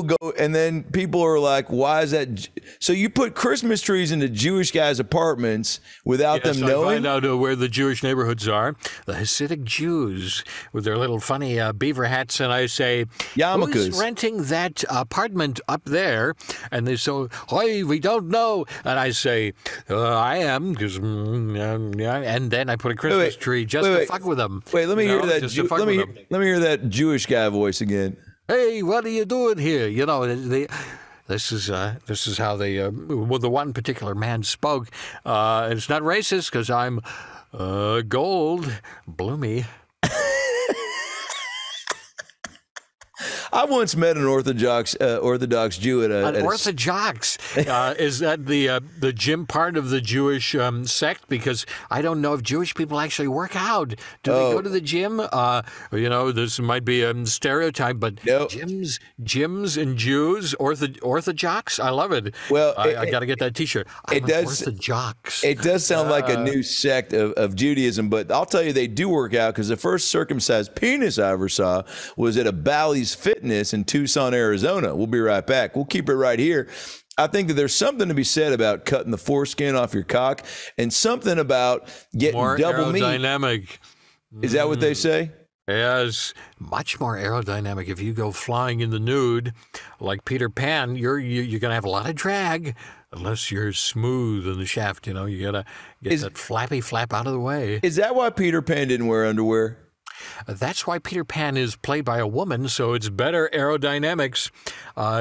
A: go, and then people are like, "Why is that?" So you put Christmas trees into Jewish guys' apartments without them knowing.
B: I find out where the Jewish neighborhoods are, the Hasidic Jews with their little funny beaver hats, and I say,
A: yarmulkes.
B: "Who's renting that apartment up there?" And they say, "Hey, we don't know." And I say, "I am," because and then I put a Christmas tree just. to fuck with them.
A: Wait, let me hear that.
B: Just to fuck
A: Let
B: with them.
A: me hear that Jewish guy voice again.
B: Hey, what are you doing here? You know, this is how they well, the one particular man spoke. It's not racist because I'm gold, bloomy.
A: I once met an Orthodox Jew at a
B: Orthodox is that the gym part of the Jewish sect? Because I don't know if Jewish people actually work out. Do they go to the gym? You know, this might be a stereotype, but
A: No.
B: gyms and Jews, Orthodox. I love it.
A: Well,
B: I got to get that T-shirt.
A: It does.
B: Orthodox.
A: It does sound like a new sect of Judaism, but I'll tell you, they do work out because the first circumcised penis I ever saw was at a Bally's Fitness in Tucson, Arizona. We'll be right back. We'll keep it right here. I think that there's something to be said about cutting the foreskin off your cock and something about getting
B: More
A: double meat.
B: aerodynamic.
A: Is that what they say?
B: Yes, much more aerodynamic. If you go flying in the nude, like Peter Pan, you're going to have a lot of drag unless you're smooth in the shaft. You know, you got to get that flappy flap out of the way.
A: Is that why Peter Pan didn't wear underwear?
B: That's why Peter Pan is played by a woman, so it's better aerodynamics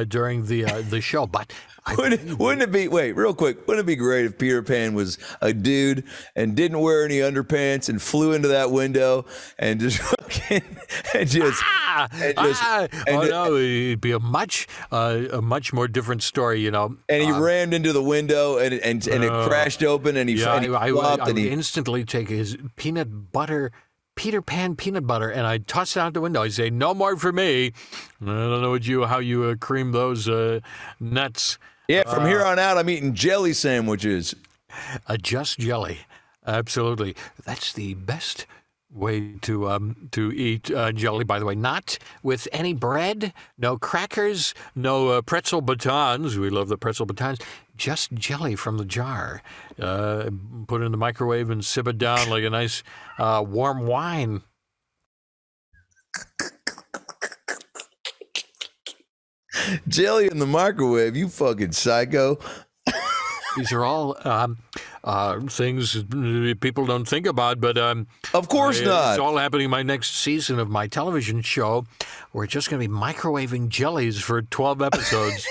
B: during the show. But
A: Wouldn't it be, wait, real quick, wouldn't it be great if Peter Pan was a dude and didn't wear any underpants and flew into that window and just fucking,
B: no, it'd be a much more different story, you know.
A: And he ran into the window and it crashed open and he flopped.
B: I would instantly take his peanut butter, Peter Pan peanut butter, and I'd toss it out the window. I'd say, no more for me. I don't know how you cream those nuts.
A: Yeah, from here on out, I'm eating jelly sandwiches.
B: Just jelly. Absolutely. That's the best way to eat jelly, by the way. Not with any bread, no crackers, no pretzel batons. We love the pretzel batons. Just jelly from the jar. Put it in the microwave and sip it down like a nice warm wine.
A: Jelly in the microwave, you fucking psycho.
B: These are all things people don't think about, but
A: of course not.
B: It's all happening in my next season of my television show. We're just going to be microwaving jellies for 12 episodes.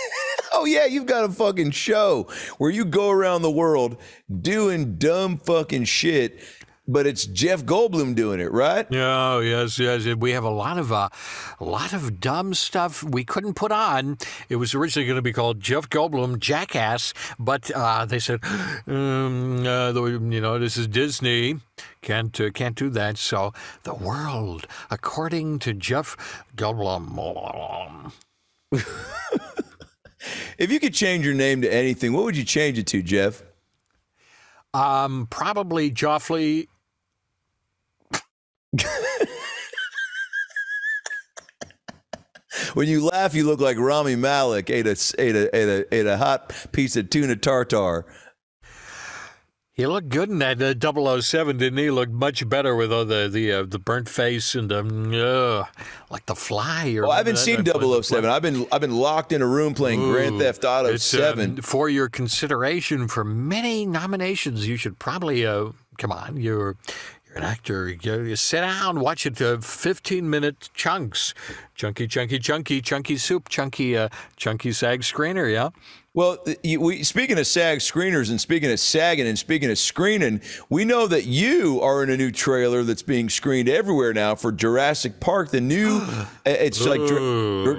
A: Oh, yeah, you've got a fucking show where you go around the world doing dumb fucking shit, but it's Jeff Goldblum doing it, right?
B: Oh, yes. We have a lot of dumb stuff we couldn't put on. It was originally going to be called Jeff Goldblum Jackass, but they said, this is Disney. Can't do that. So the world, according to Jeff Goldblum.
A: If you could change your name to anything, what would you change it to, Jeff?
B: Probably Joffrey.
A: When you laugh, you look like Rami Malek ate a hot piece of tuna tartare.
B: He looked good in that 007, didn't he? Looked much better with all the burnt face and like The Fly.
A: Well, I haven't seen 007. I've been locked in a room playing Grand Theft Auto 7.
B: For your consideration for many nominations, you should probably come on. You're an actor. You sit down, watch it 15-minute chunks. Chunky soup, chunky SAG screener, yeah?
A: Well, speaking of SAG screeners and speaking of sagging and speaking of screening, we know that you are in a new trailer that's being screened everywhere now for Jurassic Park, the new, it's like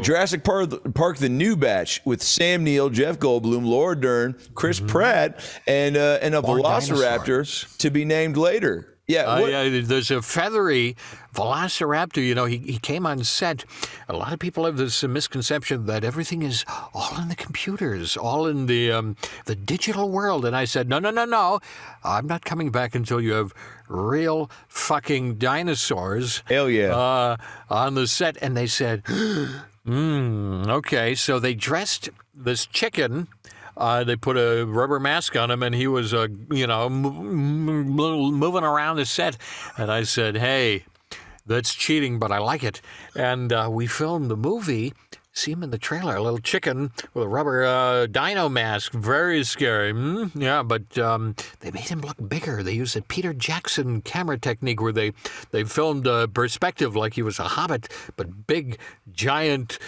A: Jurassic Park, the new batch with Sam Neill, Jeff Goldblum, Laura Dern, Chris Pratt, and a Velociraptor
B: dinosaurs
A: to be named later. Yeah,
B: there's a feathery Velociraptor. You know, he came on set. A lot of people have this misconception that everything is all in the computers, all in the digital world. And I said, no. I'm not coming back until you have real fucking dinosaurs.
A: Hell yeah.
B: On the set. And they said, okay. So they dressed this chicken. They put a rubber mask on him, and he was, moving around the set. And I said, hey, that's cheating, but I like it. And we filmed the movie see him in the trailer, a little chicken with a rubber dino mask. Very scary. Yeah, but they made him look bigger. They used a Peter Jackson camera technique where they filmed perspective like he was a hobbit, but big, giant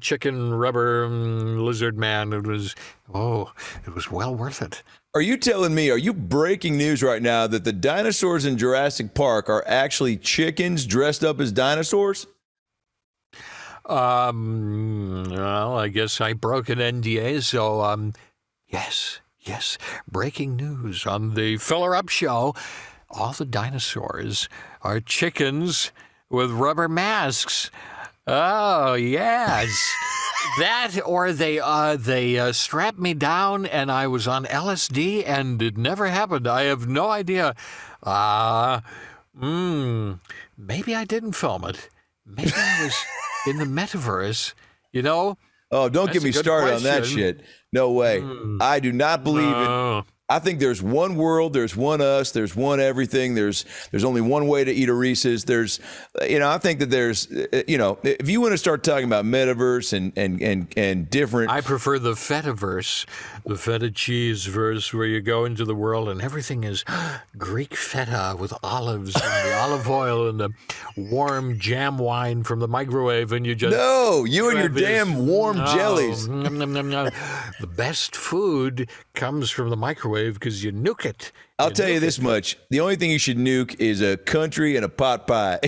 B: chicken rubber lizard man. It was well worth it.
A: Are you telling me, are you breaking news right now that the dinosaurs in Jurassic Park are actually chickens dressed up as dinosaurs?
B: Well, I guess I broke an NDA, so, yes, breaking news on the Filler Up Show. All the dinosaurs are chickens with rubber masks. Oh, yes. That, or they strapped me down and I was on LSD and it never happened. I have no idea. Maybe I didn't film it. Maybe I was in the metaverse, you know?
A: Oh, don't get me started on that shit. No way. I do not believe it. I think there's one world, there's one us, there's one everything. There's only one way to eat a Reese's. There's, I think that there's, if you want to start talking about metaverse and different.
B: I prefer the fetaverse, the feta cheese verse, where you go into the world and everything is Greek feta with olives and the olive oil and the warm jam wine from the microwave, and you just
A: you and your damn warm jellies.
B: The best food comes from the microwave because you nuke it.
A: I'll tell you this much. The only thing you should nuke is a country and a pot pie.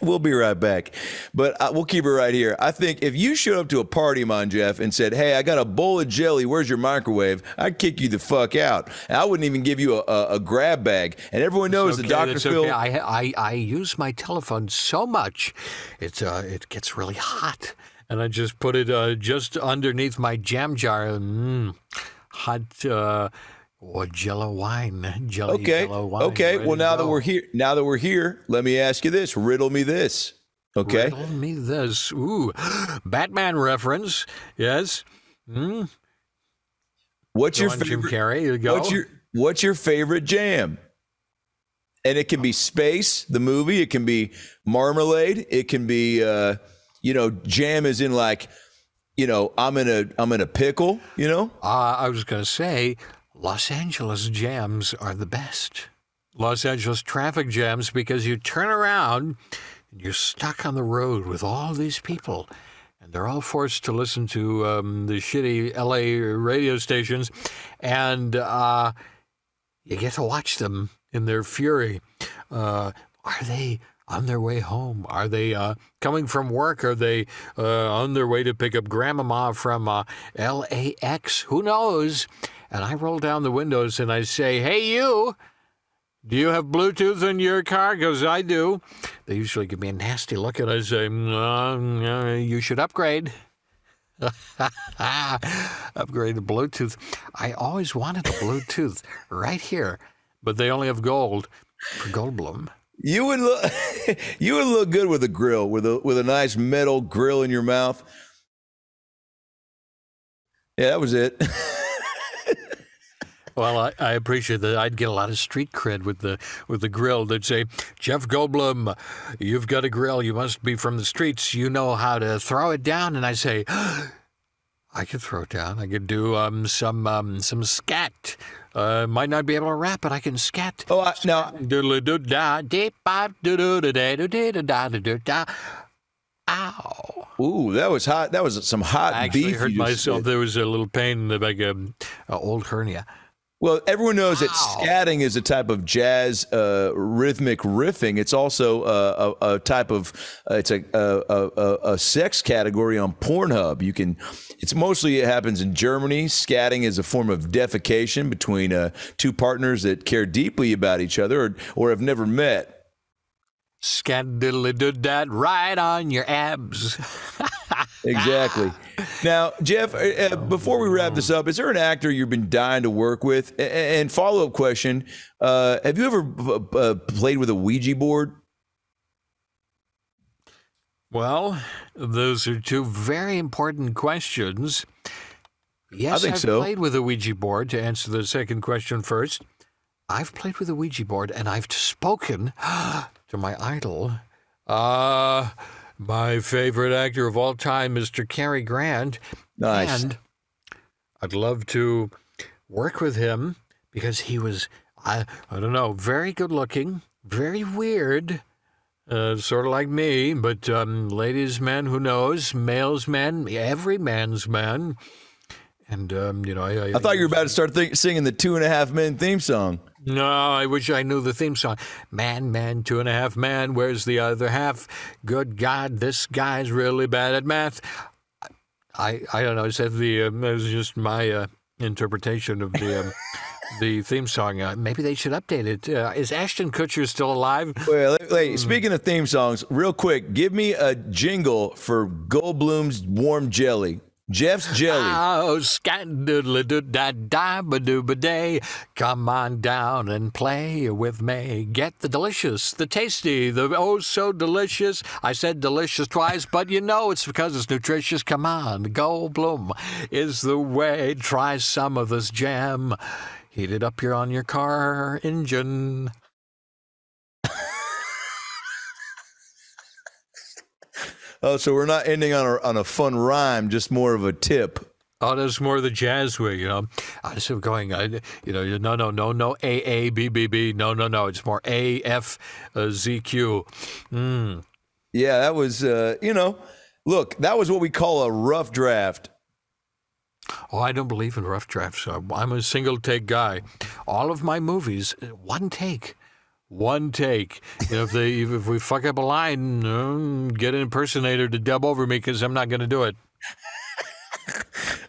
A: We'll be right back. But we'll keep it right here. I think if you showed up to a party of mine, Jeff, and said, hey, I got a bowl of jelly, where's your microwave? I'd kick you the fuck out. And I wouldn't even give you a grab bag. And everyone knows that Dr. Phil.
B: Okay. I use my telephone so much, it gets really hot. And I just put it just underneath my jam jar. Hot or Jello wine. Jello wine.
A: Okay. Well, now that we're here, let me ask you this. Riddle me this. Okay.
B: Riddle me this. Ooh, Batman reference. Yes.
A: What's your favorite?
B: Jim Carrey. Here you go.
A: What's your favorite jam? And it can be Space, the movie. It can be Marmalade. It can be, jam is in like, I'm in a pickle.
B: I was going to say, Los Angeles jams are the best. Los Angeles traffic jams, because you turn around and you're stuck on the road with all these people, and they're all forced to listen to the shitty LA radio stations, and you get to watch them in their fury. Are they on their way home? Are they coming from work? Are they on their way to pick up Grandmama from LAX? Who knows? And I roll down the windows and I say, hey, you, do you have Bluetooth in your car? Because I do. They usually give me a nasty look and I say, you should upgrade. Upgrade to Bluetooth. I always wanted a Bluetooth right here, but they only have gold for Goldblum.
A: You would look good with a grill, with a nice metal grill in your mouth. Yeah, that was it.
B: Well, I appreciate that. I'd get a lot of street cred with the grill. They'd say, Jeff Goldblum, you've got a grill. You must be from the streets. You know how to throw it down. And I say, I could throw it down. I could do some scat. Might not be able to rap, but I can scat.
A: Oh, now.
B: Ow.
A: Ooh, that was hot. That was some hot beef.
B: I actually hurt myself. There was a little pain in the back of old hernia.
A: Well, everyone knows that scatting is a type of jazz rhythmic riffing. It's also a type of it's a sex category on Pornhub. It happens in Germany. Scatting is a form of defecation between two partners that care deeply about each other or have never met.
B: Scat-diddly-doo-dat right on your abs.
A: Exactly. Now, Jeff, before we wrap this up, is there an actor you've been dying to work with? And follow-up question, have you ever played with a Ouija board?
B: Well, those are two very important questions. Yes,
A: I've
B: played with a Ouija board. To answer the second question first, I've played with a Ouija board, and I've spoken to my idol. my favorite actor of all time, Mr. Cary Grant.
A: Nice.
B: And I'd love to work with him because he was, I don't know, very good looking, very weird, sort of like me, but ladies' man, who knows, male's man, every man's man. And,
A: I thought you were about to start singing the 2.5 Men theme song.
B: No, I wish I knew the theme song. Man, 2.5 man, where's the other half? Good God, this guy's really bad at math. I don't know. Is that that's just my interpretation of the the theme song. Maybe they should update it. Is Ashton Kutcher still alive?
A: Well, speaking of theme songs, real quick, give me a jingle for Goldblum's Warm Jelly. Jeff's Jelly.
B: Oh, scan-doodle-doo-da-da-ba-doo-ba-day. Come on down and play with me. Get the delicious, the tasty, the oh so delicious. I said delicious twice, but you know it's because it's nutritious. Come on, Goldblum is the way. Try some of this jam. Heat it up here on your car engine.
A: Oh, so we're not ending on a fun rhyme, just more of a tip.
B: Oh, that's more the jazz way, you know. I was going, no, A, A, B, B, B. No. It's more A, F, Z, Q.
A: Yeah, that was, look, that was what we call a rough draft.
B: Oh, I don't believe in rough drafts. I'm a single take guy. All of my movies, one take. One take. If we fuck up a line, get an impersonator to dub over me because I'm not going to do it.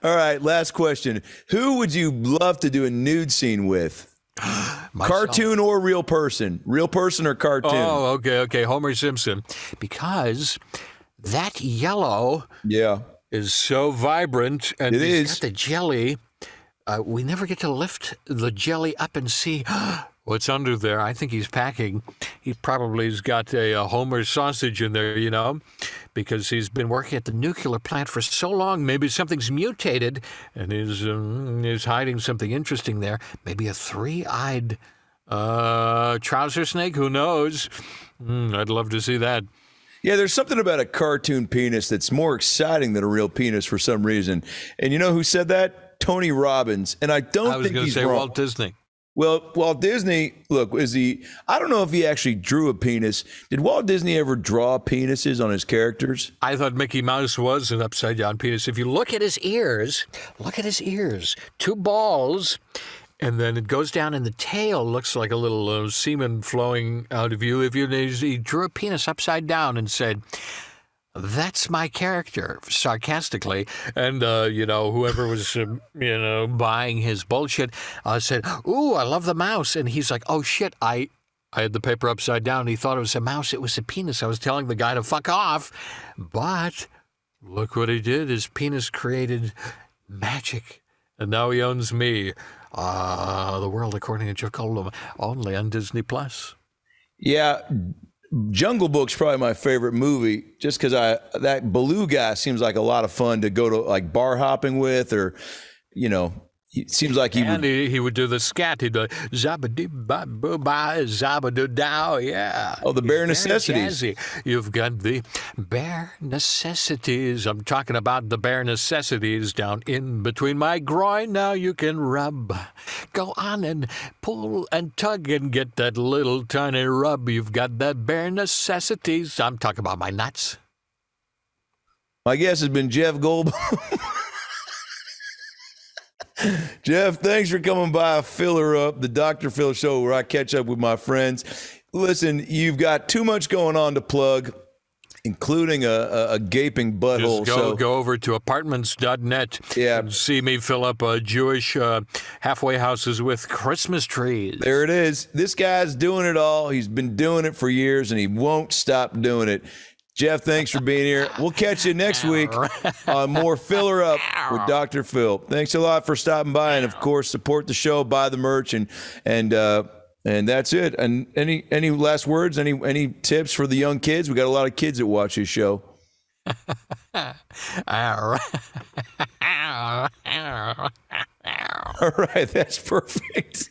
A: All right, last question. Who would you love to do a nude scene with? Cartoon or real person? Real person or cartoon?
B: Oh, okay. Homer Simpson. Because that yellow is so vibrant, and he's got the jelly. We never get to lift the jelly up and see what's under there. I think he's packing. He probably has got a Homer sausage in there, because he's been working at the nuclear plant for so long. Maybe something's mutated and is hiding something interesting there. Maybe a three-eyed trouser snake. Who knows? I'd love to see that.
A: Yeah, there's something about a cartoon penis that's more exciting than a real penis for some reason. And you know who said that? Tony Robbins. And I think he's wrong.
B: I was going to say Walt Disney.
A: Well, Walt Disney, look, I don't know if he actually drew a penis. Did Walt Disney ever draw penises on his characters?
B: I thought Mickey Mouse was an upside-down penis. If you look at his ears, two balls, and then it goes down, and the tail looks like a little semen flowing out of you. He drew a penis upside down and said, "That's my character," sarcastically. And, whoever was, buying his bullshit said, "Ooh, I love the mouse." And he's like, "Oh, shit, I had the paper upside down. He thought it was a mouse. It was a penis. I was telling the guy to fuck off." But look what he did. His penis created magic. And now he owns me. The World According to Jeff Goldblum, only on Disney+.
A: Yeah. Jungle Book's probably my favorite movie, just because that Baloo guy seems like a lot of fun to go to, like, bar hopping with, or it seems like
B: he would do the scat. He'd do zabba-doo-ba-boo-ba-zabba-doo-dow. Yeah.
A: Oh, the bare necessities.
B: Jazzy. You've got the bare necessities. I'm talking about the bare necessities down in between my groin. Now you can rub. Go on and pull and tug and get that little tiny rub. You've got the bare necessities. I'm talking about my nuts.
A: My guess has been Jeff Goldblum. Jeff, thanks for coming by. Fill her up, the Dr. Phil Show, where I catch up with my friends. Listen, you've got too much going on to plug, including a gaping butthole.
B: Just go over to apartments.net and see me fill up Jewish halfway houses with Christmas trees.
A: There it is. This guy's doing it all. He's been doing it for years, and he won't stop doing it. Jeff, thanks for being here. We'll catch you next week on more Fill Her Up with Dr. Phil. Thanks a lot for stopping by, and of course, support the show, buy the merch, and that's it. And any last words? Any tips for the young kids? We got a lot of kids that watch this show. All right, that's perfect.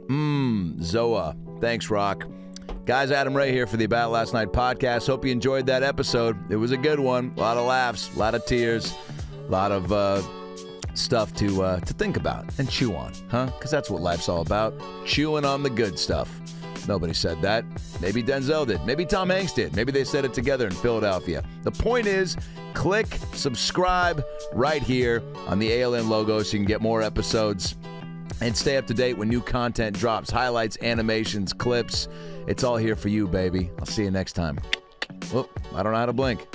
A: Zoa. Thanks, Rock. Guys, Adam Ray here for the About Last Night podcast. Hope you enjoyed that episode. It was a good one. A lot of laughs, a lot of tears, a lot of stuff to think about and chew on, huh? Because that's what life's all about, chewing on the good stuff. Nobody said that. Maybe Denzel did. Maybe Tom Hanks did. Maybe they said it together in Philadelphia. The point is, click subscribe right here on the ALN logo so you can get more episodes and stay up to date when new content drops. Highlights, animations, clips. It's all here for you, baby. I'll see you next time. Whoop, I don't know how to blink.